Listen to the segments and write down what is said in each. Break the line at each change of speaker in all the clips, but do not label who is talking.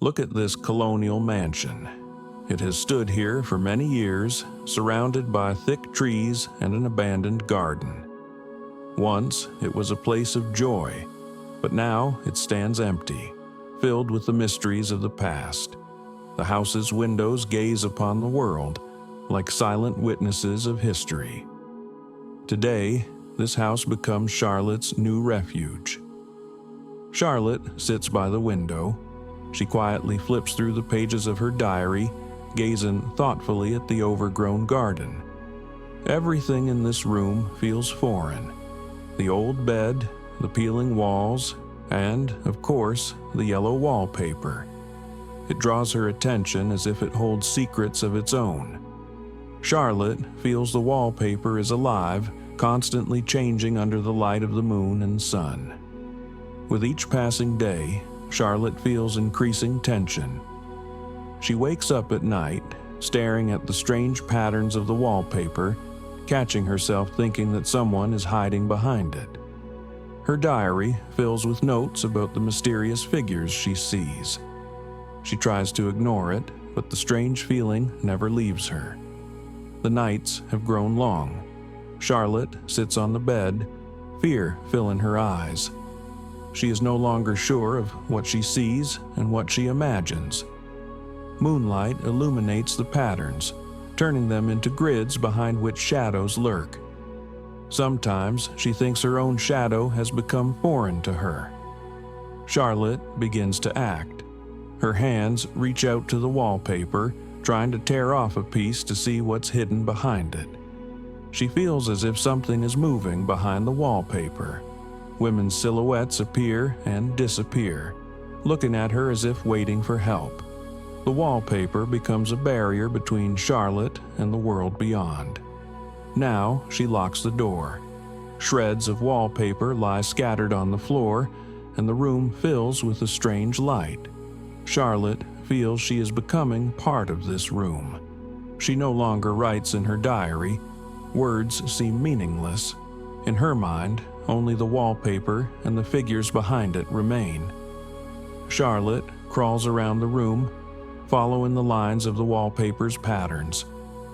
Look at this colonial mansion. It has stood here for many years, surrounded by thick trees and an abandoned garden. Once, it was a place of joy, but now it stands empty, filled with the mysteries of the past. The house's windows gaze upon the world, like silent witnesses of history. Today, this house becomes Charlotte's new refuge. Charlotte sits by the window. She quietly flips through the pages of her diary, gazing thoughtfully at the overgrown garden. Everything in this room feels foreign. The old bed, the peeling walls, and, of course, the yellow wallpaper. It draws her attention as if it holds secrets of its own. Charlotte feels the wallpaper is alive, constantly changing under the light of the moon and sun. With each passing day, Charlotte feels increasing tension. She wakes up at night, staring at the strange patterns of the wallpaper, catching herself thinking that someone is hiding behind it. Her diary fills with notes about the mysterious figures she sees. She tries to ignore it, but the strange feeling never leaves her. The nights have grown long. Charlotte sits on the bed, fear filling her eyes. She is no longer sure of what she sees and what she imagines. Moonlight illuminates the patterns, turning them into grids behind which shadows lurk. Sometimes she thinks her own shadow has become foreign to her. Charlotte begins to act. Her hands reach out to the wallpaper, trying to tear off a piece to see what's hidden behind it. She feels as if something is moving behind the wallpaper. Women's silhouettes appear and disappear, looking at her as if waiting for help. The wallpaper becomes a barrier between Charlotte and the world beyond. Now she locks the door. Shreds of wallpaper lie scattered on the floor, and the room fills with a strange light. Charlotte feels she is becoming part of this room. She no longer writes in her diary. Words seem meaningless. In her mind, only the wallpaper and the figures behind it remain. Charlotte crawls around the room, following the lines of the wallpaper's patterns.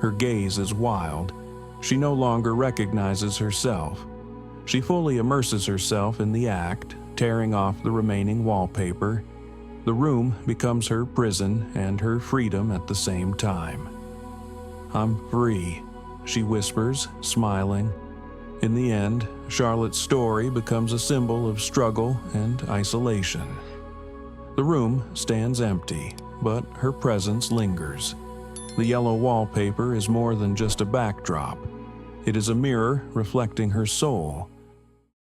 Her gaze is wild. She no longer recognizes herself. She fully immerses herself in the act, tearing off the remaining wallpaper. The room becomes her prison and her freedom at the same time. "I'm free," she whispers, smiling. In the end, Charlotte's story becomes a symbol of struggle and isolation. The room stands empty, but her presence lingers. The yellow wallpaper is more than just a backdrop. It is a mirror reflecting her soul.